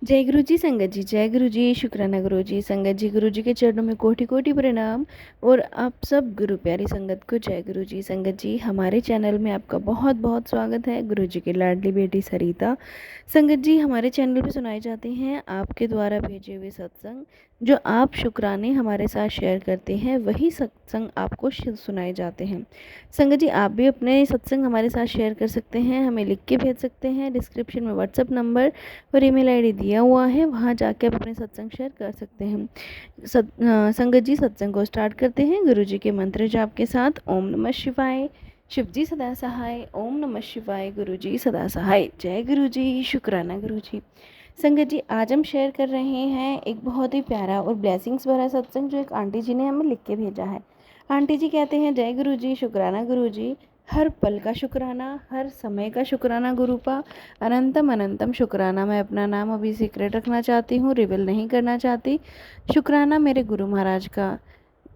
जय गुरु जी संगत जी, जय गुरु जी, शुक्राना गुरु जी संगत जी। गुरु जी के चरणों में कोटि कोटि प्रणाम। और आप सब गुरु प्यारी संगत को जय गुरु जी संगत जी। हमारे चैनल में आपका बहुत बहुत स्वागत है। गुरु जी की लाडली बेटी सरिता संगत जी, हमारे चैनल पे सुनाए जाते हैं आपके द्वारा भेजे हुए सत्संग। जो आप शुक्राने हमारे साथ शेयर करते हैं वही सत्संग आपको सुनाए जाते हैं। संगत जी, आप भी अपने सत्संग हमारे साथ शेयर कर सकते हैं, हमें लिख के भेज सकते हैं। डिस्क्रिप्शन में व्हाट्सएप नंबर और ईमेल आईडी दिया हुआ है, वहाँ जाके आप अपने सत्संग शेयर कर सकते हैं। संगत जी, सत्संग को स्टार्ट करते हैं गुरु जी के मंत्र जाप के साथ। ओम नमः शिवाय। शिव जी सदा सहाय। ओम नमः शिवाय। गुरु जी सदा सहाय। जय गुरु जी, शुक्राना गुरु जी। संगत जी, आज हम शेयर कर रहे हैं एक बहुत ही प्यारा और ब्लेसिंग्स भरा सत्संग जो एक आंटी जी ने हमें लिख के भेजा है। आंटी जी कहते हैं, जय गुरु जी, शुक्राना गुरु जी। हर पल का शुक्राना, हर समय का शुक्राना गुरुपा। अनंतम अनंतम शुक्राना। मैं अपना नाम अभी सीक्रेट रखना चाहती हूँ, रिवील नहीं करना चाहती। शुक्राना मेरे गुरु महाराज का।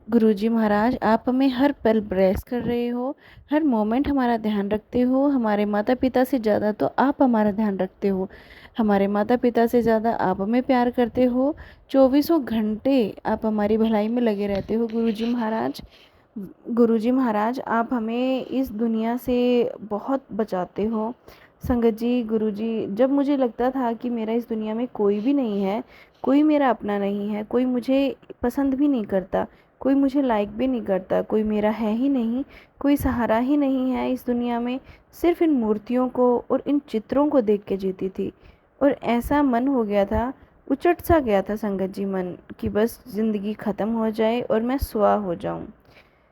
गुरु जी महाराज, आप हमें हर पल ब्लेस कर रहे हो, हर मोमेंट हमारा ध्यान रखते हो। हमारे माता पिता से ज़्यादा तो आप हमारा ध्यान रखते हो, हमारे माता पिता से ज़्यादा आप हमें प्यार करते हो। चौबीसों घंटे आप हमारी भलाई में लगे रहते हो गुरु जी महाराज। गुरु जी महाराज, आप हमें इस दुनिया से बहुत बचाते हो। संगत जी, गुरु जी, जब मुझे लगता था कि मेरा इस दुनिया में कोई भी नहीं है, कोई मेरा अपना नहीं है, कोई मुझे पसंद भी नहीं करता, कोई मुझे लाइक भी नहीं करता, कोई मेरा है ही नहीं, कोई सहारा ही नहीं है इस दुनिया में, सिर्फ इन मूर्तियों को और इन चित्रों को देख के जीती थी। और ऐसा मन हो गया था, उचट सा गया था संगत जी मन, कि बस ज़िंदगी ख़त्म हो जाए और मैं स्वाह हो जाऊं।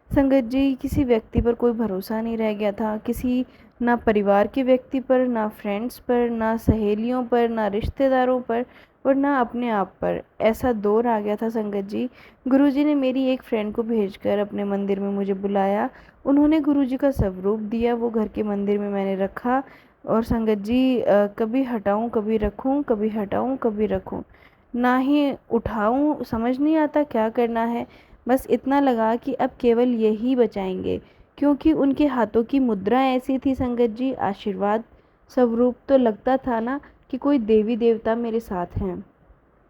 संगत जी, किसी व्यक्ति पर कोई भरोसा नहीं रह गया था, किसी ना परिवार के व्यक्ति पर, ना फ्रेंड्स पर, ना सहेलियों पर, ना रिश्तेदारों पर, और ना अपने आप पर। ऐसा दौर आ गया था संगत जी। गुरुजी ने मेरी एक फ्रेंड को भेजकर अपने मंदिर में मुझे बुलाया। उन्होंने गुरुजी का स्वरूप दिया, वो घर के मंदिर में मैंने रखा। और संगत जी, कभी हटाऊं कभी रखूं, कभी हटाऊं कभी रखूं, ना ही उठाऊं, समझ नहीं आता क्या करना है। बस इतना लगा कि अब केवल यही बचाएंगे, क्योंकि उनके हाथों की मुद्रा ऐसी थी संगत जी, आशीर्वाद स्वरूप। तो लगता था ना कि कोई देवी देवता मेरे साथ हैं,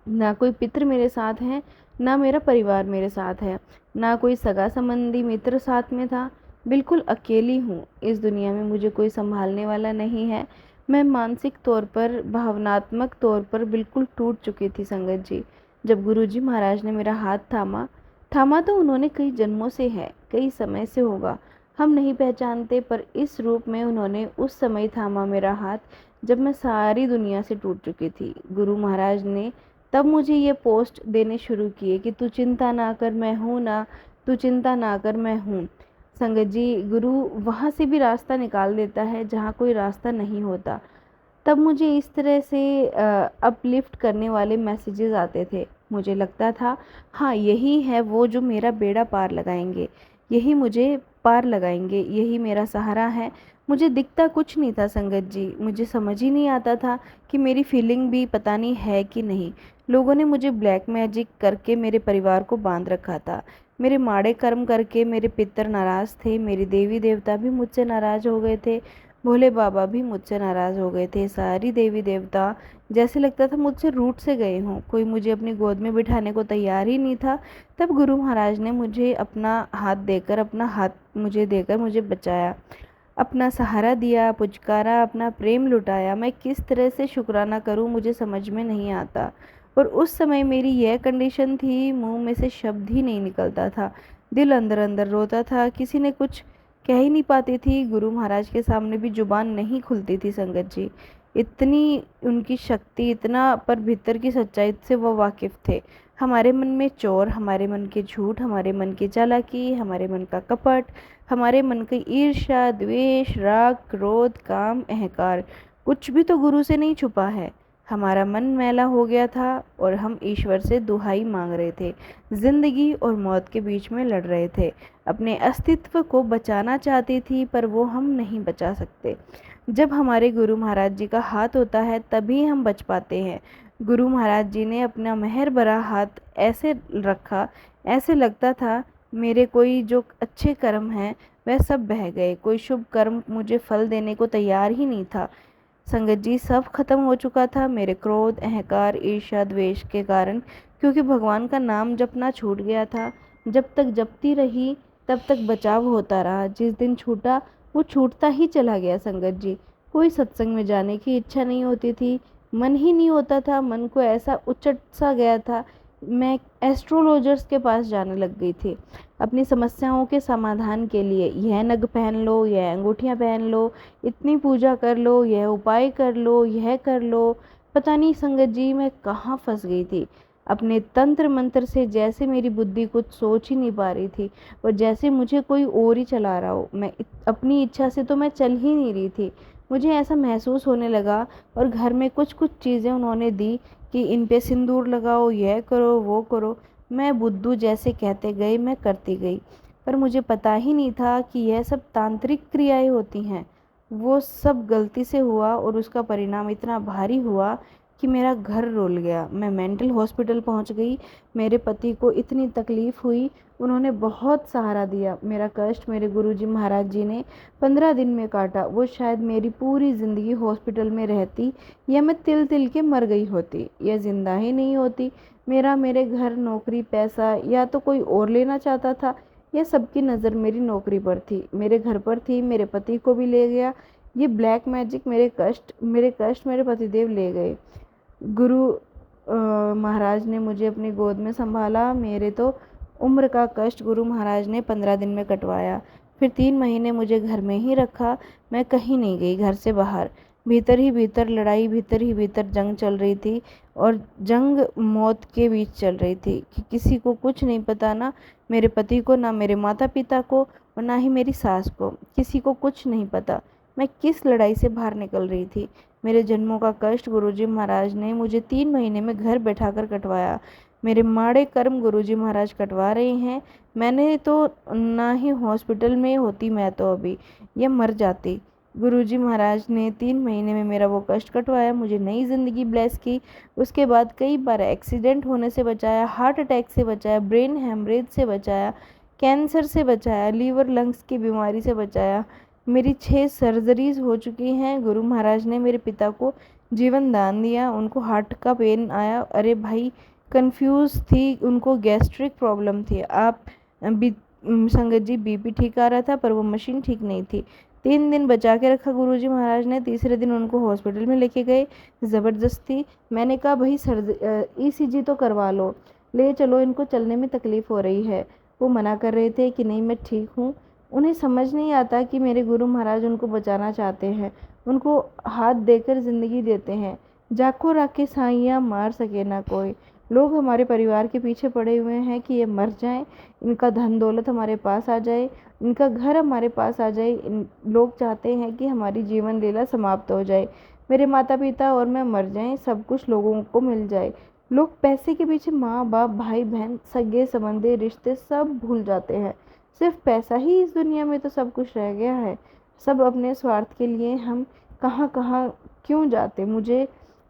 ना कोई पितृ मेरे साथ हैं, ना मेरा परिवार मेरे साथ है, ना कोई सगा संबंधी मित्र साथ में था। बिल्कुल अकेली हूँ इस दुनिया में, मुझे कोई संभालने वाला नहीं है। मैं मानसिक तौर पर, भावनात्मक तौर पर बिल्कुल टूट चुकी थी संगत जी। जब गुरुजी महाराज ने मेरा हाथ थामा, थामा तो उन्होंने कई जन्मों से है, कई समय से होगा, हम नहीं पहचानते, पर इस रूप में उन्होंने उस समय थामा मेरा हाथ जब मैं सारी दुनिया से टूट चुकी थी। गुरु महाराज ने तब मुझे ये पोस्ट देने शुरू किए कि तू चिंता ना कर, मैं हूँ ना, तू चिंता ना कर, मैं हूँ। संगत जी, गुरु वहाँ से भी रास्ता निकाल देता है जहाँ कोई रास्ता नहीं होता। तब मुझे इस तरह से अपलिफ्ट करने वाले मैसेजेस आते थे। मुझे लगता था, हाँ यही है वो जो मेरा बेड़ा पार लगाएंगे, यही मुझे पार लगाएंगे, यही मेरा सहारा है। मुझे दिखता कुछ नहीं था संगत जी, मुझे समझ ही नहीं आता था कि मेरी फीलिंग भी पता नहीं है कि नहीं। लोगों ने मुझे ब्लैक मैजिक करके मेरे परिवार को बांध रखा था। मेरे माड़े कर्म करके मेरे पितर नाराज़ थे, मेरे देवी देवता भी मुझसे नाराज़ हो गए थे, भोले बाबा भी मुझसे नाराज़ हो गए थे। सारी देवी देवता जैसे लगता था मुझसे रूठ से गए हों, कोई मुझे अपनी गोद में बिठाने को तैयार ही नहीं था। तब गुरु महाराज ने मुझे अपना हाथ देकर, अपना हाथ मुझे देकर मुझे बचाया, अपना सहारा दिया, पुचकारा, अपना प्रेम लुटाया। मैं किस तरह से शुक्राना करूं मुझे समझ में नहीं आता। और उस समय मेरी यह कंडीशन थी, मुंह में से शब्द ही नहीं निकलता था, दिल अंदर अंदर रोता था, किसी ने कुछ कह ही नहीं पाती थी। गुरु महाराज के सामने भी जुबान नहीं खुलती थी संगत जी। इतनी उनकी शक्ति, इतना पर भीतर की सच्चाई से वो वाकिफ़ थे। हमारे मन में चोर, हमारे मन के झूठ, हमारे मन की चालाकी, हमारे मन का कपट, हमारे मन की ईर्ष्या, द्वेष, राग, क्रोध, काम, अहंकार, कुछ भी तो गुरु से नहीं छुपा है। हमारा मन मैला हो गया था और हम ईश्वर से दुहाई मांग रहे थे, जिंदगी और मौत के बीच में लड़ रहे थे। अपने अस्तित्व को बचाना चाहती थी, पर वो हम नहीं बचा सकते। जब हमारे गुरु महाराज जी का हाथ होता है तभी हम बच पाते हैं। गुरु महाराज जी ने अपना मेहर भरा हाथ ऐसे रखा, ऐसे लगता था मेरे कोई जो अच्छे कर्म हैं वह सब बह गए, कोई शुभ कर्म मुझे फल देने को तैयार ही नहीं था। संगत जी सब खत्म हो चुका था मेरे क्रोध, अहंकार, ईर्ष्या, द्वेष के कारण, क्योंकि भगवान का नाम जपना छूट गया था। जब तक जपती रही तब तक बचाव होता रहा, जिस दिन छूटा वो छूटता ही चला गया। संगत जी कोई सत्संग में जाने की इच्छा नहीं होती थी, मन ही नहीं होता था, मन को ऐसा उचट सा गया था। मैं एस्ट्रोलॉजर्स के पास जाने लग गई थी अपनी समस्याओं के समाधान के लिए। यह नग पहन लो, यह अंगूठियां पहन लो, इतनी पूजा कर लो, यह उपाय कर लो, यह कर लो। पता नहीं संगत जी मैं कहाँ फंस गई थी। अपने तंत्र मंत्र से जैसे मेरी बुद्धि कुछ सोच ही नहीं पा रही थी, और जैसे मुझे कोई और ही चला रहा हो। अपनी इच्छा से तो मैं चल ही नहीं रही थी। मुझे ऐसा महसूस होने लगा, और घर में कुछ कुछ चीज़ें उन्होंने दी कि इन पे सिंदूर लगाओ, यह करो, वो करो। मैं बुद्धू जैसे कहते गए, मैं करती गई, पर मुझे पता ही नहीं था कि यह सब तांत्रिक क्रियाएं होती हैं। वो सब गलती से हुआ, और उसका परिणाम इतना भारी हुआ कि मेरा घर रुल गया। मैं मेंटल हॉस्पिटल पहुंच गई। मेरे पति को इतनी तकलीफ हुई, उन्होंने बहुत सहारा दिया। मेरा कष्ट मेरे गुरुजी महाराज जी ने 15 दिन में काटा। वो शायद मेरी पूरी ज़िंदगी हॉस्पिटल में रहती, या मैं तिल तिल के मर गई होती, या जिंदा ही नहीं होती। मेरे घर, नौकरी, पैसा या तो कोई और लेना चाहता था, या सबकी नज़र मेरी नौकरी पर थी, मेरे घर पर थी। मेरे पति को भी ले गया। ये ब्लैक मैजिक मेरे कष्ट मेरे पतिदेव ले गए। गुरु महाराज ने मुझे अपनी गोद में संभाला। मेरे तो उम्र का कष्ट गुरु महाराज ने 15 दिन में कटवाया। फिर 3 महीने मुझे घर में ही रखा। मैं कहीं नहीं गई घर से बाहर। भीतर ही भीतर लड़ाई, भीतर ही भीतर जंग चल रही थी, और जंग मौत के बीच चल रही थी कि किसी को कुछ नहीं पता, ना मेरे पति को, ना मेरे माता पिता को, और ना ही मेरी सास को। किसी को कुछ नहीं पता मैं किस लड़ाई से बाहर निकल रही थी। मेरे जन्मों का कष्ट गुरुजी महाराज ने मुझे 3 महीने में घर बैठाकर कटवाया। मेरे माड़े कर्म गुरुजी महाराज कटवा रहे हैं। मैंने तो ना ही हॉस्पिटल में होती, मैं तो अभी या मर जाती। गुरुजी महाराज ने 3 महीने में मेरा वो कष्ट कटवाया, मुझे नई ज़िंदगी ब्लेस की। उसके बाद कई बार एक्सीडेंट होने से बचाया, हार्ट अटैक से बचाया, ब्रेन हेमरेज से बचाया, कैंसर से बचाया, लीवर लंग्स की बीमारी से बचाया। मेरी 6 सर्जरीज हो चुकी हैं। गुरु महाराज ने मेरे पिता को जीवन दान दिया। उनको हार्ट का पेन आया, अरे भाई कंफ्यूज थी, उनको गैस्ट्रिक प्रॉब्लम थी। संगत जी बीपी ठीक आ रहा था, पर वो मशीन ठीक नहीं थी। 3 दिन बचा के रखा गुरुजी महाराज ने। तीसरे दिन उनको हॉस्पिटल में लेके गए ज़बरदस्ती। मैंने कहा भाई ईसीजी तो करवा लो, ले चलो, इनको चलने में तकलीफ़ हो रही है। वो मना कर रहे थे कि नहीं मैं ठीक हूँ। उन्हें समझ नहीं आता कि मेरे गुरु महाराज उनको बचाना चाहते हैं, उनको हाथ देकर ज़िंदगी देते हैं। जाको राखे साइयाँ मार सके ना कोई। लोग हमारे परिवार के पीछे पड़े हुए हैं कि ये मर जाएं, इनका धन दौलत हमारे पास आ जाए, इनका घर हमारे पास आ जाए। लोग चाहते हैं कि हमारी जीवन लीला समाप्त हो जाए, मेरे माता पिता और मैं मर जाएं, सब कुछ लोगों को मिल जाए। लोग पैसे के पीछे माँ बाप, भाई बहन, सगे संबंधी, रिश्ते सब भूल जाते हैं। सिर्फ पैसा ही इस दुनिया में तो सब कुछ रह गया है। सब अपने स्वार्थ के लिए हम कहाँ कहाँ क्यों जाते।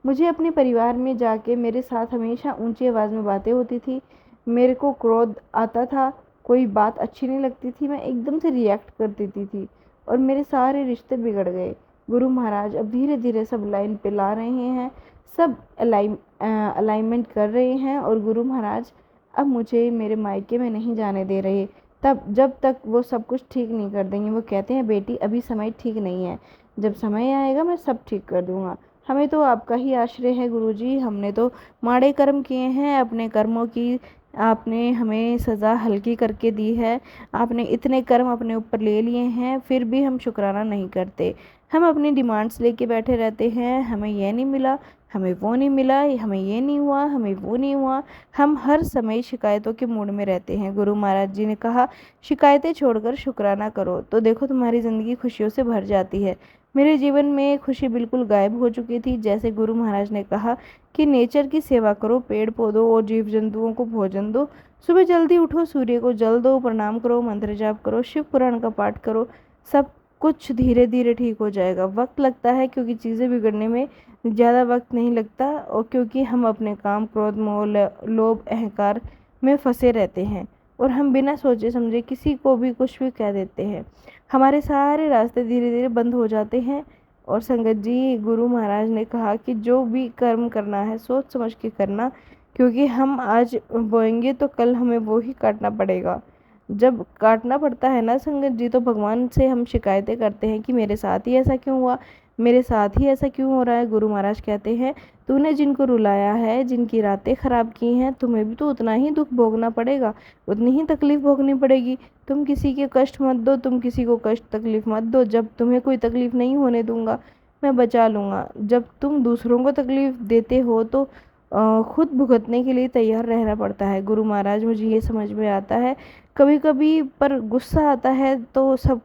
मुझे अपने परिवार में जाके मेरे साथ हमेशा ऊंची आवाज़ में बातें होती थी। मेरे को क्रोध आता था, कोई बात अच्छी नहीं लगती थी, मैं एकदम से रिएक्ट कर देती थी, और मेरे सारे रिश्ते बिगड़ गए। गुरु महाराज अब धीरे धीरे सब लाइन पे ला रहे हैं, सब अलाइनमेंट कर रहे हैं, और गुरु महाराज अब मुझे मेरे मायके में नहीं जाने दे रहे तब जब तक वो सब कुछ ठीक नहीं कर देंगे। वो कहते हैं बेटी अभी समय ठीक नहीं है, जब समय आएगा मैं सब ठीक कर दूंगा। हमें तो आपका ही आश्रय है गुरुजी, हमने तो माड़े कर्म किए हैं, अपने कर्मों की आपने हमें सज़ा हल्की करके दी है। आपने इतने कर्म अपने ऊपर ले लिए हैं, फिर भी हम शुक्राना नहीं करते। हम अपनी डिमांड्स लेके बैठे रहते हैं, हमें यह नहीं मिला, हमें वो नहीं मिला, हमें ये नहीं हुआ, हमें वो नहीं हुआ। हम हर समय शिकायतों के मूड में रहते हैं। गुरु महाराज जी ने कहा शिकायतें छोड़कर शुक्राना करो, तो देखो तुम्हारी ज़िंदगी खुशियों से भर जाती है। मेरे जीवन में खुशी बिल्कुल गायब हो चुकी थी। जैसे गुरु महाराज ने कहा कि नेचर की सेवा करो, पेड़ पौधों और जीव जंतुओं को भोजन दो, सुबह जल्दी उठो, सूर्य को जल दो, प्रणाम करो, मंत्र जाप करो, शिव पुराण का पाठ करो, सब कुछ धीरे धीरे ठीक हो जाएगा। वक्त लगता है क्योंकि चीज़ें बिगड़ने में ज़्यादा वक्त नहीं लगता, और क्योंकि हम अपने काम, क्रोध, मोह, लोभ, अहंकार में फंसे रहते हैं, और हम बिना सोचे समझे किसी को भी कुछ भी कह देते हैं। हमारे सारे रास्ते धीरे धीरे बंद हो जाते हैं। और संगत जी गुरु महाराज ने कहा कि जो भी कर्म करना है सोच समझ के करना, क्योंकि हम आज बोएंगे तो कल हमें वो ही काटना पड़ेगा। जब काटना पड़ता है ना संगत जी, तो भगवान से हम शिकायतें करते हैं कि मेरे साथ ही ऐसा क्यों हुआ, मेरे साथ ही ऐसा क्यों हो रहा है। गुरु महाराज कहते हैं तूने जिनको रुलाया है, जिनकी रातें खराब की हैं, तुम्हें भी तो उतना ही दुख भोगना पड़ेगा, उतनी ही तकलीफ भोगनी पड़ेगी। तुम किसी के कष्ट मत दो, तुम किसी को कष्ट तकलीफ मत दो। जब तुम्हें कोई तकलीफ नहीं होने दूंगा, मैं बचा लूँगा। जब तुम दूसरों को तकलीफ देते हो तो खुद भुगतने के लिए तैयार रहना पड़ता है। गुरु महाराज मुझे ये समझ में आता है कभी कभी, पर गुस्सा आता है तो सब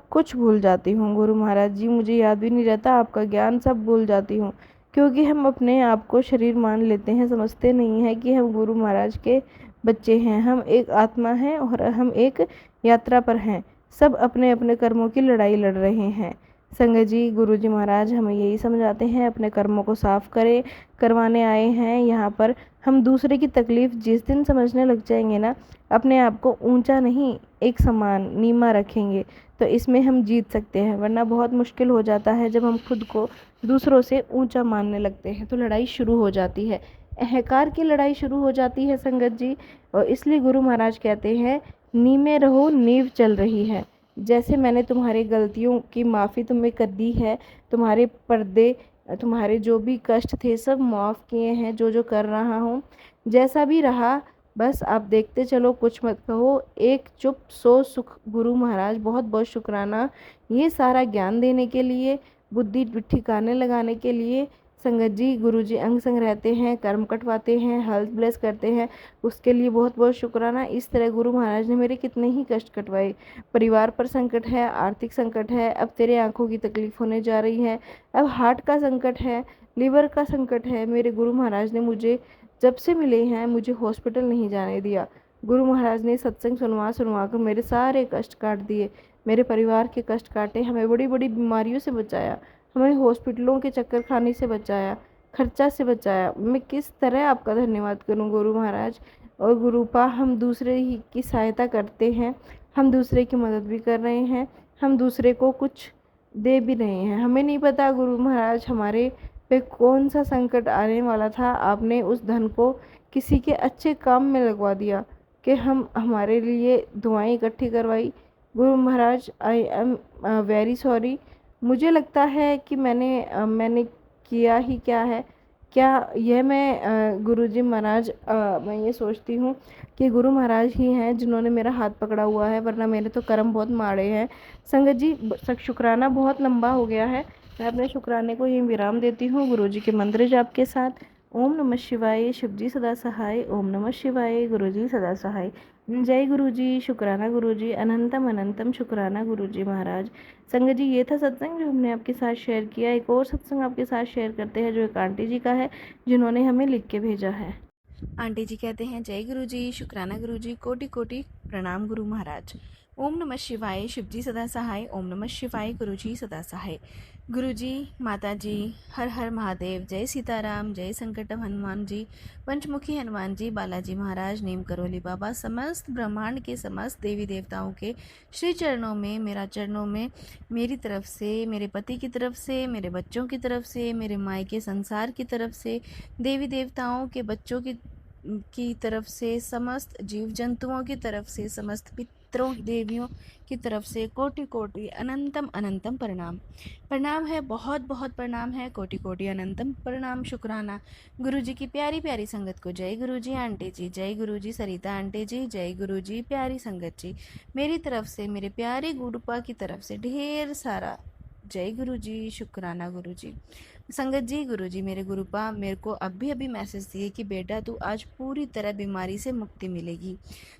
कुछ भूल जाती हूँ। गुरु महाराज जी मुझे याद भी नहीं रहता, आपका ज्ञान सब भूल जाती हूँ, क्योंकि हम अपने आप को शरीर मान लेते हैं, समझते नहीं हैं कि हम गुरु महाराज के बच्चे हैं। हम एक आत्मा हैं और हम एक यात्रा पर हैं। सब अपने अपने कर्मों की लड़ाई लड़ रहे हैं। संगत जी गुरु जी महाराज हमें यही समझाते हैं, अपने कर्मों को साफ करें, करवाने आए हैं यहाँ पर। हम दूसरे की तकलीफ जिस दिन समझने लग जाएंगे ना, अपने आप को ऊंचा नहीं एक समान नीमा रखेंगे, तो इसमें हम जीत सकते हैं। वरना बहुत मुश्किल हो जाता है जब हम खुद को दूसरों से ऊंचा मानने लगते हैं, तो लड़ाई शुरू हो जाती है, अहंकार की लड़ाई शुरू हो जाती है संगत जी। और इसलिए गुरु महाराज कहते हैं नीमे रहो, नींव चल रही है। जैसे मैंने तुम्हारी गलतियों की माफ़ी तुम्हें कर दी है, तुम्हारे पर्दे, तुम्हारे जो भी कष्ट थे सब माफ़ किए हैं, जो जो कर रहा हूँ जैसा भी रहा बस आप देखते चलो, कुछ मत कहो, एक चुप सो सुख। गुरु महाराज बहुत बहुत शुक्राना ये सारा ज्ञान देने के लिए, बुद्धि ठिकाने लगाने के लिए। संगत जी गुरु जी अंग संग रहते हैं, कर्म कटवाते हैं, हेल्थ ब्लेस करते हैं, उसके लिए बहुत बहुत शुक्राना। इस तरह गुरु महाराज ने मेरे कितने ही कष्ट कटवाए। परिवार पर संकट है, आर्थिक संकट है, अब तेरे आंखों की तकलीफ होने जा रही है, अब हार्ट का संकट है, लिवर का संकट है। मेरे गुरु महाराज ने मुझे जब से मिले हैं मुझे हॉस्पिटल नहीं जाने दिया। गुरु महाराज ने सत्संग सुनवा सुनवा कर मेरे सारे कष्ट काट दिए, मेरे परिवार के कष्ट काटे, हमें बड़ी बड़ी बीमारियों से बचाया, हमें हॉस्पिटलों के चक्कर खाने से बचाया, खर्चा से बचाया। मैं किस तरह आपका धन्यवाद करूं गुरु महाराज। और गुरुपा हम दूसरे ही की सहायता करते हैं, हम दूसरे की मदद भी कर रहे हैं, हम दूसरे को कुछ दे भी रहे हैं। हमें नहीं पता गुरु महाराज हमारे पे कौन सा संकट आने वाला था, आपने उस धन को किसी के अच्छे काम में लगवा दिया कि हम हमारे लिए दुआएं इकट्ठी करवाई। Guru Maharaj I am very sorry. मुझे लगता है कि मैंने किया ही क्या है, क्या यह मैं गुरुजी महाराज मैं ये सोचती हूँ कि गुरु महाराज ही हैं जिन्होंने मेरा हाथ पकड़ा हुआ है, वरना मेरे तो कर्म बहुत माड़े हैं। संगत जी शुक्राना बहुत लंबा हो गया है, मैं अपने शुक्राने को यहीं विराम देती हूँ गुरुजी के मंत्र जाप के साथ। ओम नमः शिवाय, शिवजी सदा सहाय। ओम नमः शिवाय, गुरुजी सदा सहाय। जय गुरुजी, शुक्राना गुरुजी, अनंतम अनंतम शुक्राना गुरुजी महाराज। संगत जी ये था सत्संग जो हमने आपके साथ शेयर किया। एक और सत्संग आपके साथ शेयर करते हैं जो एक आंटी जी का है, जिन्होंने हमें लिख के भेजा है। आंटी जी कहते हैं जय गुरुजी, शुक्राना गुरुजी, कोटि कोटि प्रणाम गुरु महाराज। ओम नमः शिवाय, शिवजी सदा सहाय। ओम नमः शिवाय, गुरुजी सदा सहाय। गुरुजी, माता जी, हर हर महादेव, जय सीताराम, जय संकटम हनुमान जी, पंचमुखी हनुमान जी, बालाजी महाराज, नीम करोली बाबा, समस्त ब्रह्मांड के समस्त देवी देवताओं के श्री चरणों में, मेरा चरणों में, मेरी तरफ से, मेरे पति की तरफ से, मेरे बच्चों की तरफ से, मेरे मायके संसार की तरफ से, देवी देवताओं के बच्चों की तरफ से, समस्त जीव जंतुओं की तरफ से, समस्त पितरों देवियों की तरफ से कोटि कोटि अनंतम अनंतम प्रणाम। प्रणाम है, बहुत बहुत प्रणाम है, कोटि कोटि अनंतम प्रणाम, शुक्राना। गुरु जी की प्यारी प्यारी संगत को जय गुरु जी आंटी जी, जय गुरु जी सरिता आंटी जी, जय गुरु जी प्यारी संगत जी। मेरी तरफ से, मेरे प्यारे गुरुपा की तरफ से ढेर सारा जय गुरु जी, शुक्राना गुरु जी। संगत जी गुरु जी मेरे गुरुपा मेरे को अभी अभी मैसेज दिए कि बेटा तू आज पूरी तरह बीमारी से मुक्ति मिलेगी,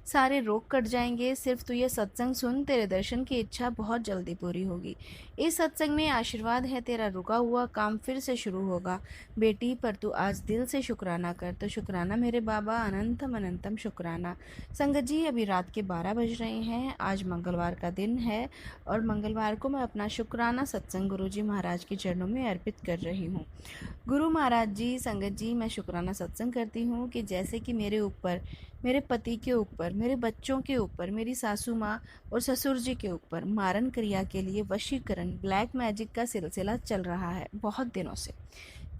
सारे रोग कट जाएंगे, सिर्फ तू ये सत्संग सुन, तेरे दर्शन की इच्छा बहुत जल्दी पूरी होगी। इस सत्संग में आशीर्वाद है, तेरा रुका हुआ काम फिर से शुरू होगा बेटी, पर तू आज दिल से शुक्राना कर। तो शुक्राना मेरे बाबा, अनंतम अनंतम शुक्राना। संगत जी अभी रात के 12 बज रहे हैं, आज मंगलवार का दिन है और मंगलवार को मैं अपना शुक्राना सत्संग गुरुजी महाराज के चरणों में अर्पित कर रही रही हूँ। गुरु महाराज जी, संगत जी, मैं शुक्राना सत्संग करती हूँ कि जैसे कि मेरे ऊपर, मेरे पति के ऊपर, मेरे बच्चों के ऊपर, मेरी सासू माँ और ससुर जी के ऊपर मारन क्रिया के लिए वशीकरण, ब्लैक मैजिक का सिलसिला चल रहा है बहुत दिनों से।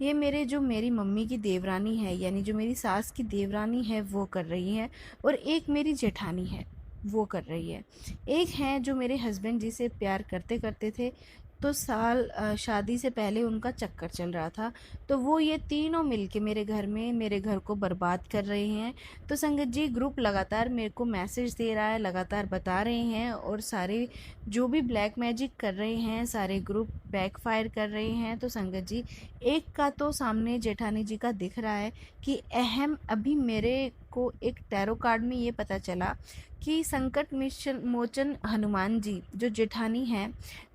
ये मेरी मम्मी की देवरानी है, यानी जो मेरी सास की देवरानी है वो कर रही है, और एक मेरी जेठानी है वो कर रही है। एक है जो मेरे हस्बैंड जी से प्यार करते करते थे, तो शादी से पहले उनका चक्कर चल रहा था, तो वो ये तीनों मिलके मेरे घर को बर्बाद कर रहे हैं। तो संगत जी, ग्रुप लगातार मेरे को मैसेज दे रहा है, लगातार बता रहे हैं, और सारे जो भी ब्लैक मैजिक कर रहे हैं सारे ग्रुप बैकफायर कर रहे हैं। तो संगत जी, एक का तो सामने जेठानी जी का दिख रहा है कि अहम अभी मेरे को एक टैरो कार्ड में ये पता चला कि संकट मिशन मोचन हनुमान जी जो जेठानी हैं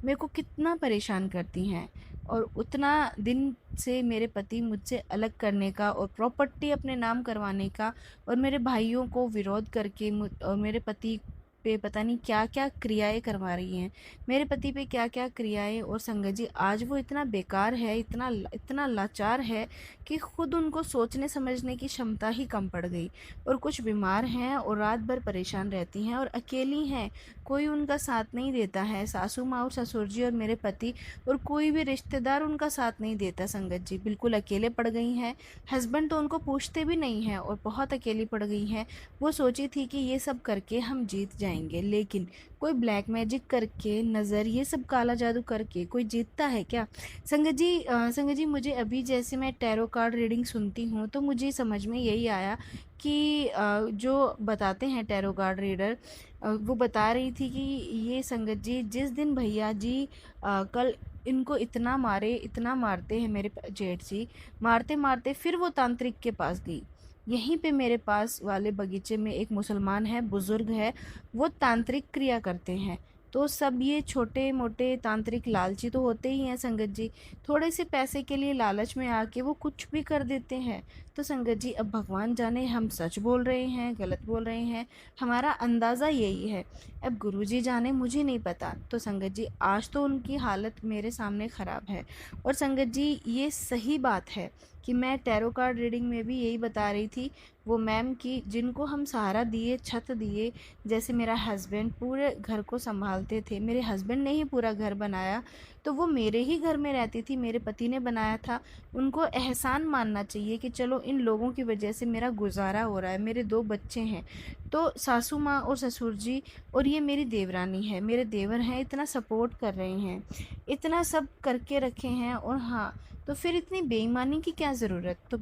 मेरे को कितना परेशान करती हैं, और उतना दिन से मेरे पति मुझसे अलग करने का और प्रॉपर्टी अपने नाम करवाने का और मेरे भाइयों को विरोध करके और मेरे पति पे पता नहीं क्या क्या क्रियाएं करवा रही हैं, मेरे पति पे क्या क्या क्रियाएं। और संगत जी, आज वो इतना बेकार है, इतना इतना लाचार है कि खुद उनको सोचने समझने की क्षमता ही कम पड़ गई, और कुछ बीमार हैं और रात भर परेशान रहती हैं और अकेली हैं, कोई उनका साथ नहीं देता है। सासू माँ और ससुर जी और मेरे पति और कोई भी रिश्तेदार उनका साथ नहीं देता। संगत जी, बिल्कुल अकेले पड़ गई हैं। हस्बैंड तो उनको पूछते भी नहीं हैं और बहुत अकेली पड़ गई हैं। वो सोची थी कि ये सब करके हम जीत जाएंगे, लेकिन कोई ब्लैक मैजिक करके, नज़र, ये सब काला जादू करके कोई जीतता है क्या? संगत जी, मुझे अभी जैसे मैं टैरो कार्ड रीडिंग सुनती हूँ तो मुझे समझ में यही आया कि जो बताते हैं टैरो कार्ड रीडर, वो बता रही थी कि ये संगत जी, जिस दिन भैया जी कल इनको इतना मारे, इतना मारते हैं मेरे जेठ जी, मारते मारते फिर वो तांत्रिक के पास गई। यहीं पे मेरे पास वाले बगीचे में एक मुसलमान है, बुजुर्ग है, वो तांत्रिक क्रिया करते हैं। तो सब ये छोटे मोटे तांत्रिक लालची तो होते ही हैं संगत जी, थोड़े से पैसे के लिए लालच में आके वो कुछ भी कर देते हैं। तो संगत जी, अब भगवान जाने हम सच बोल रहे हैं, गलत बोल रहे हैं, हमारा अंदाज़ा यही है। अब गुरुजी जाने, मुझे नहीं पता। तो संगत जी, आज तो उनकी हालत मेरे सामने ख़राब है। और संगत जी, ये सही बात है कि मैं टैरो कार्ड रीडिंग में भी यही बता रही थी, वो मैम की जिनको हम सहारा दिए, छत दिए, जैसे मेरा हस्बैंड पूरे घर को संभालते थे, मेरे हस्बैंड ने ही पूरा घर बनाया, तो वो मेरे ही घर में रहती थी, मेरे पति ने बनाया था। उनको एहसान मानना चाहिए कि चलो इन लोगों की वजह से मेरा गुजारा हो रहा है, मेरे 2 बच्चे हैं। तो सासू माँ और ससुर जी और ये मेरी देवरानी है, मेरे देवर हैं, इतना सपोर्ट कर रहे हैं, इतना सब करके रखे हैं। और हाँ, तो फिर इतनी बेईमानी की क्या ज़रूरत? तो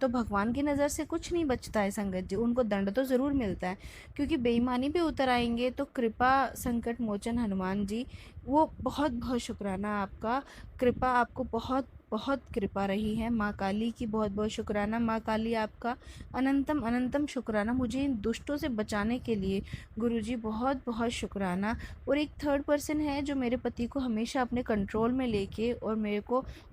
भगवान की नज़र से कुछ नहीं बचता है संगत जी, उनको दंड तो ज़रूर मिलता है, क्योंकि बेईमानी पे उतर आएंगे तो कृपा संकट मोचन हनुमान जी, वो बहुत बहुत शुक्राना आपका, कृपा आपको बहुत बहुत कृपा रही है। माँ काली की बहुत बहुत शुक्राना, माँ काली आपका अनंतम अनंतम शुक्राना, मुझे इन दुष्टों से बचाने के लिए गुरुजी बहुत बहुत शुक्राना। और एक थर्ड पर्सन है जो मेरे पति को हमेशा अपने कंट्रोल में लेके और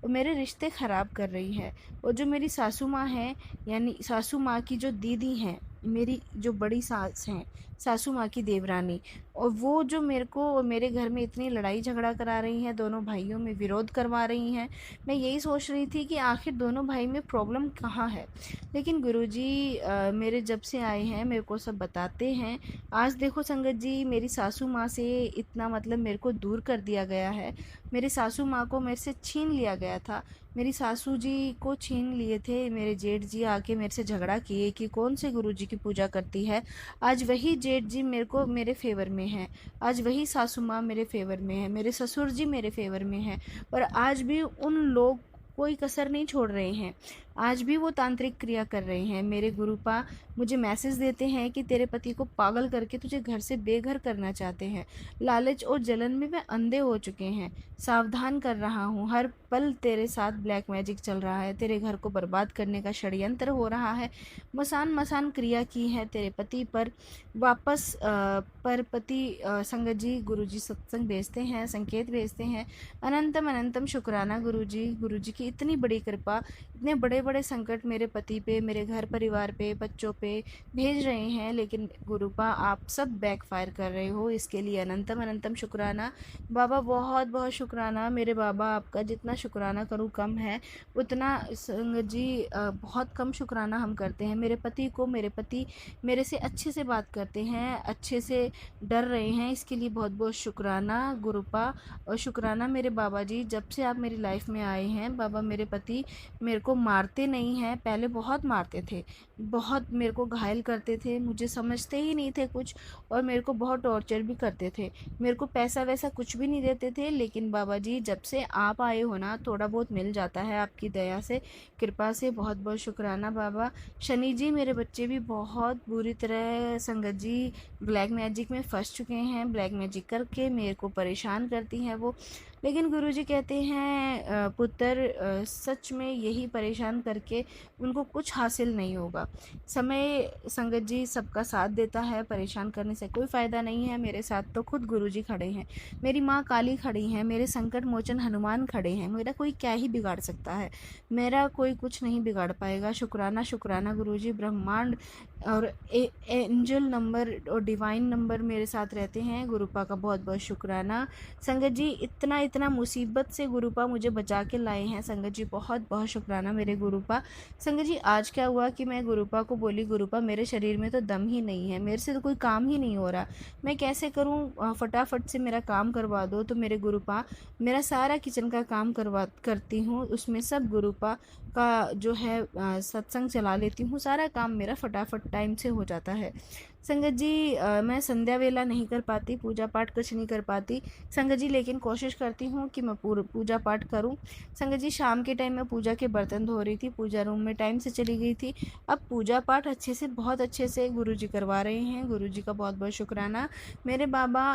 मेरे रिश्ते ख़राब कर रही है। और जो मेरी सासू माँ हैं, यानी सासू माँ की जो दीदी हैं, मेरी जो बड़ी सास हैं, सासू माँ की देवरानी, और वो जो मेरे को और मेरे घर में इतनी लड़ाई झगड़ा करा रही हैं, दोनों भाइयों में विरोध करवा रही हैं। मैं यही सोच रही थी कि आखिर दोनों भाई में प्रॉब्लम कहाँ है, लेकिन गुरुजी मेरे जब से आए हैं मेरे को सब बताते हैं। आज देखो संगत जी, मेरी सासू माँ से इतना मतलब मेरे को दूर कर दिया गया है, मेरी सासू माँ को मेरे से छीन लिया गया था, मेरी सासू जी को छीन लिए थे मेरे जेठ जी, आके मेरे से झगड़ा किए कि कौन से गुरुजी की पूजा करती है। आज वही जेठ जी मेरे फेवर में है, आज वही सासू माँ मेरे फेवर में है, मेरे ससुर जी मेरे फेवर में है, और आज भी उन लोग कोई कसर नहीं छोड़ रहे हैं, आज भी वो तांत्रिक क्रिया कर रहे हैं। मेरे गुरुपा मुझे मैसेज देते हैं कि तेरे पति को पागल करके तुझे घर से बेघर करना चाहते हैं, लालच और जलन में वे अंधे हो चुके हैं, सावधान कर रहा हूँ, हर पल तेरे साथ ब्लैक मैजिक चल रहा है, तेरे घर को बर्बाद करने का षड्यंत्र हो रहा है, मसान मसान क्रिया की है तेरे पति पर, वापस पर पति संगत जी, गुरुजी सत्संग भेजते हैं, संकेत भेजते हैं, अनंतम अनंतम शुक्राना गुरुजी, गुरुजी की इतनी बड़ी कृपा, इतने बड़े बड़े संकट मेरे पति पे, मेरे घर परिवार पे, बच्चों पे भेज रहे हैं, लेकिन गुरुपा आप सब बैकफायर कर रहे हो। इसके लिए अनंतम अनंतम शुक्राना बाबा, बहुत बहुत शुक्राना मेरे बाबा। आपका जितना शुक्राना करूँ कम है, उतना संगत जी बहुत कम शुक्राना हम करते हैं। मेरे पति को, मेरे पति मेरे से अच्छे से बात करते हैं, अच्छे से डर रहे हैं, इसके लिए बहुत बहुत शुक्राना गुरुपा। और शुक्राना मेरे बाबा जी, जब से आप मेरी लाइफ में आए हैं बाबा, मेरे पति मेरे को मारते नहीं हैं। पहले बहुत मारते थे, बहुत मेरे को घायल करते थे, मुझे समझते ही नहीं थे कुछ, और मेरे को बहुत टॉर्चर भी करते थे। मेरे को पैसा वैसा कुछ भी नहीं देते थे, लेकिन बाबा जी जब से आप आए हो ना, थोड़ा बहुत मिल जाता है आपकी दया से, कृपा से। बहुत बहुत शुक्राना बाबा। शनि जी, मेरे बच्चे भी बहुत बुरी तरह संगत जी ब्लैक मैजिक में फंस चुके हैं। ब्लैक मैजिक करके मेरे को परेशान करती हैं वो। लेकिन गुरुजी कहते हैं पुत्र, सच में यही परेशान करके उनको कुछ हासिल नहीं होगा। समय संगत जी सबका साथ देता है, परेशान करने से कोई फ़ायदा नहीं है। मेरे साथ तो खुद गुरुजी खड़े हैं, मेरी माँ काली खड़ी हैं, मेरे संकट मोचन हनुमान खड़े हैं। मेरा कोई क्या ही बिगाड़ सकता है, मेरा कोई कुछ नहीं बिगाड़ पाएगा। शुक्राना शुक्राना गुरुजी। ब्रह्मांड और एंजल नंबर और डिवाइन नंबर मेरे साथ रहते हैं। गुरुपा का बहुत बहुत शुक्राना। संगत जी इतना इतना मुसीबत से गुरुपा मुझे बचा के लाए हैं। संगत जी बहुत बहुत शुक्राना मेरे गुरुपा। संगत जी आज क्या हुआ कि मैं गुरुपा को बोली, गुरुपा मेरे शरीर में तो दम ही नहीं है, मेरे से तो कोई काम ही नहीं हो रहा, मैं कैसे करूं, फटाफट से मेरा काम करवा दो। तो मेरे गुरुपा मेरा सारा किचन का काम करती हूँ, उसमें सब गुरुपा का जो है सत्संग चला लेती हूँ, सारा काम मेरा फटाफट टाइम से हो जाता है। संगत जी मैं संध्या वेला नहीं कर पाती, पूजा पाठ कुछ नहीं कर पाती संगत जी, लेकिन कोशिश करती हूँ कि मैं पूजा पाठ करूँ। संगत जी शाम के टाइम मैं पूजा के बर्तन धो रही थी, पूजा रूम में टाइम से चली गई थी। अब पूजा पाठ अच्छे से, बहुत अच्छे से गुरुजी करवा रहे हैं। गुरुजी का बहुत बहुत शुक्राना। मेरे बाबा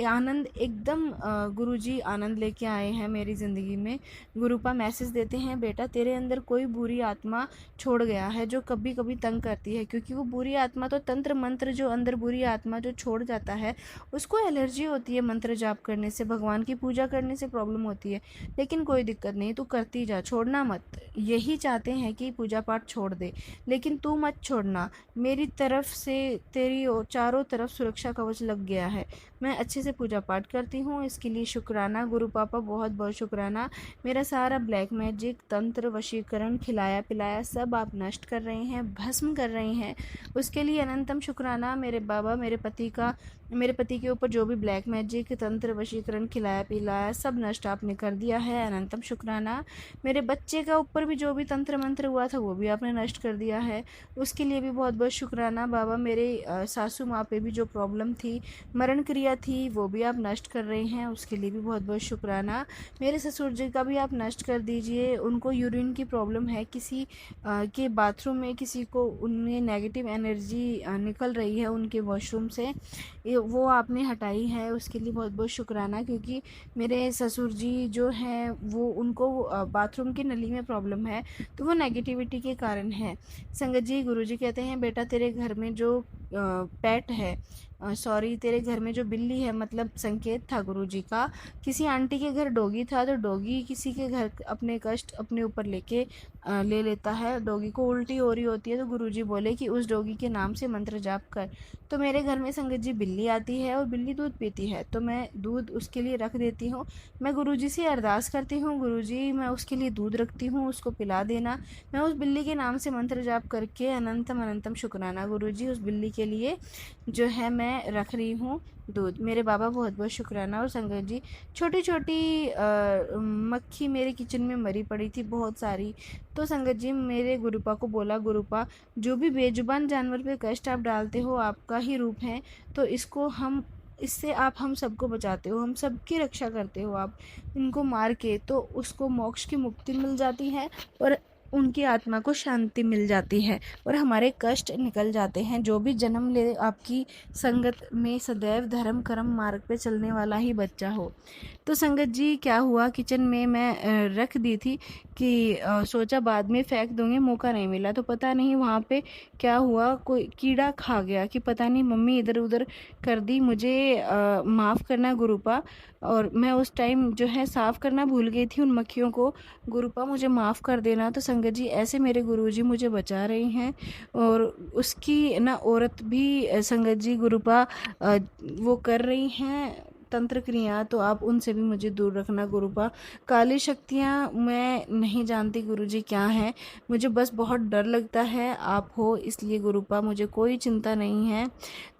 आनंद एकदम गुरुजी आनंद लेके आए हैं मेरी ज़िंदगी में। गुरुपा मैसेज देते हैं, बेटा तेरे अंदर कोई बुरी आत्मा छोड़ गया है जो कभी कभी तंग करती है, क्योंकि वो बुरी आत्मा तो तंत्र मंत्र जो अंदर बुरी आत्मा जो छोड़ जाता है उसको एलर्जी होती है, मंत्र जाप करने से, भगवान की पूजा करने से प्रॉब्लम होती है। लेकिन कोई दिक्कत नहीं, तू करती जा, छोड़ना मत। यही चाहते हैं कि पूजा पाठ छोड़ दे, लेकिन तू मत छोड़ना। मेरी तरफ से तेरी चारों तरफ सुरक्षा कवच लग गया है, मैं अच्छे से पूजा पाठ करती हूँ, इसके लिए शुक्राना गुरु पापा, बहुत बहुत शुक्राना। मेरा सारा ब्लैक मैजिक, तंत्र, वशीकरण, खिलाया पिलाया सब आप नष्ट कर रहे हैं, भस्म कर रहे हैं, उसके लिए अनंतम शुक्राना मेरे बाबा। मेरे पति के ऊपर जो भी ब्लैक मैजिक, तंत्र, वशीकरण, खिलाया पिलाया सब नष्ट आपने कर दिया है, अनंतम शुक्राना। मेरे बच्चे का ऊपर भी जो भी तंत्र मंत्र हुआ था वो भी आपने नष्ट कर दिया है, उसके लिए भी बहुत बहुत शुक्राना बाबा। मेरे सासू माँ पे भी जो प्रॉब्लम थी, मरण क्रिया थी, वो भी आप नष्ट कर रहे हैं, उसके लिए भी बहुत बहुत शुक्राना। मेरे ससुर जी का भी आप नष्ट कर दीजिए, उनको यूरिन की प्रॉब्लम है, किसी के बाथरूम में किसी को उनमें नेगेटिव एनर्जी निकल रही है उनके वॉशरूम से, वो आपने हटाई है, उसके लिए बहुत बहुत शुक्राना। क्योंकि मेरे ससुर जी जो हैं वो, उनको बाथरूम की नली में प्रॉब्लम है, तो वो नेगेटिविटी के कारण है। संगत जी गुरुजी कहते हैं, बेटा तेरे घर में जो पेट है, सॉरी तेरे घर में जो बिल्ली है, मतलब संकेत था गुरुजी का, किसी आंटी के घर डॉगी था, तो डॉगी किसी के घर अपने कष्ट अपने ऊपर ले लेता है, डॉगी को उल्टी हो रही होती है, तो गुरुजी बोले कि उस डॉगी के नाम से मंत्र जाप कर। तो मेरे घर में संगत जी बिल्ली आती है और बिल्ली दूध पीती है, तो मैं दूध उसके लिए रख देती हूँ। मैं गुरुजी से अरदास करती हूँ, गुरुजी मैं उसके लिए दूध रखती हूँ, उसको पिला देना। मैं उस बिल्ली के नाम से मंत्र जाप करके अनंतम अनंतम शुक्राना गुरुजी, उस बिल्ली के लिए जो है मैं रख रही हूँ दूध। मेरे बाबा बहुत बहुत शुक्राना। और संगत जी छोटी छोटी मक्खी मेरे किचन में मरी पड़ी थी बहुत सारी, तो संगत जी मेरे गुरुपा को बोला, गुरुपा जो भी बेजुबान जानवर पे कष्ट आप डालते हो आपका ही रूप है, तो इससे आप हम सबको बचाते हो, हम सबकी रक्षा करते हो आप, इनको मार के तो उसको मोक्ष की मुक्ति मिल जाती है और उनकी आत्मा को शांति मिल जाती है और हमारे कष्ट निकल जाते हैं। जो भी जन्म ले आपकी संगत में सदैव धर्म कर्म मार्ग पे चलने वाला ही बच्चा हो। तो संगत जी क्या हुआ, किचन में मैं रख दी थी कि सोचा बाद में फेंक दूंगी, मौका नहीं मिला, तो पता नहीं वहाँ पे क्या हुआ, कोई कीड़ा खा गया कि पता नहीं, मम्मी इधर उधर कर दी, मुझे माफ़ करना गुरुपा। और मैं उस टाइम जो है साफ़ करना भूल गई थी उन मक्खियों को, गुरुपा मुझे माफ़ कर देना। तो संगत संगत जी ऐसे मेरे गुरुजी मुझे बचा रहे हैं, और उसकी ना औरत भी संगत जी गुरुपा वो कर रही हैं तंत्र क्रिया, तो आप उनसे भी मुझे दूर रखना गुरुपा। काली शक्तियाँ मैं नहीं जानती गुरुजी क्या हैं, मुझे बस बहुत डर लगता है आप हो इसलिए गुरुपा, मुझे कोई चिंता नहीं है।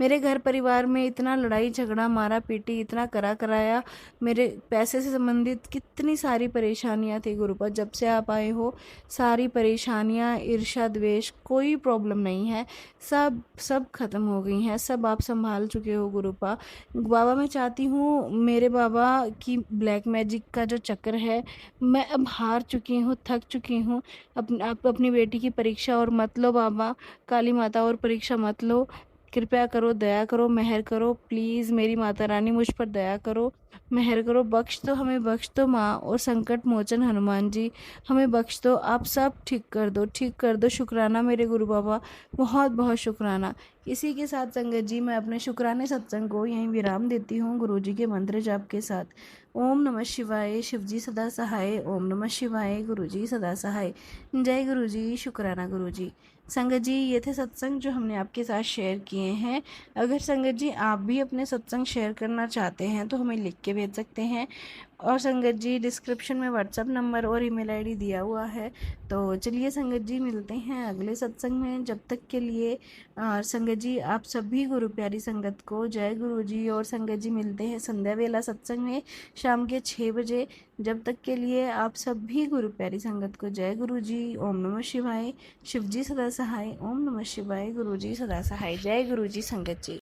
मेरे घर परिवार में इतना लड़ाई झगड़ा मारा पीटी इतना कराया, मेरे पैसे से संबंधित कितनी सारी परेशानियां थी गुरुपा, जब से आप आए हो सारी परेशानियां, ईर्ष्या द्वेष कोई प्रॉब्लम नहीं है, सब सब खत्म हो गई हैं, सब आप संभाल चुके हो गुरुपा। बाबा मैं चाहती हूँ मेरे बाबा की ब्लैक मैजिक का जो चक्कर है, मैं अब हार चुकी हूँ, थक चुकी हूँ। आप अपनी बेटी की परीक्षा और मत लो बाबा, काली माता और परीक्षा मत लो, कृपया करो, दया करो, मेहर करो, प्लीज़ मेरी माता रानी मुझ पर दया करो, मेहर करो, बख्श दो हमें, बख्श दो माँ, और संकट मोचन हनुमान जी हमें बख्श दो, आप सब ठीक कर दो, ठीक कर दो। शुक्राना मेरे गुरु बाबा, बहुत बहुत शुक्राना। इसी के साथ संगत जी मैं अपने शुक्राने सत्संग को यहीं विराम देती हूँ गुरु जी के मंत्र जाप के साथ। ओम नमः शिवाय, शिव जी सदा सहाय। ओम नमः शिवाय, गुरु जी सदा सहाय। जय गुरु जी, शुक्राना गुरु जी। संगत जी ये थे सत्संग जो हमने आपके साथ शेयर किए हैं। अगर संगत जी आप भी अपने सत्संग शेयर करना चाहते हैं तो हमें लिख के भेज सकते हैं, और संगत जी डिस्क्रिप्शन में व्हाट्सएप नंबर और ईमेल आईडी दिया हुआ है। तो चलिए संगत जी मिलते हैं अगले सत्संग में, जब तक के लिए संगत जी आप सभी गुरु प्यारी संगत को जय गुरु जी। और संगत जी मिलते हैं संध्या वेला सत्संग में शाम के 6 बजे, जब तक के लिए आप सभी गुरु प्यारी संगत को जय गुरु जी। ओम नमः शिवाय, शिव जी सदा सहाय। ओम नमः शिवाय, गुरु जी सदा सहाय। जय गुरु जी संगत जी।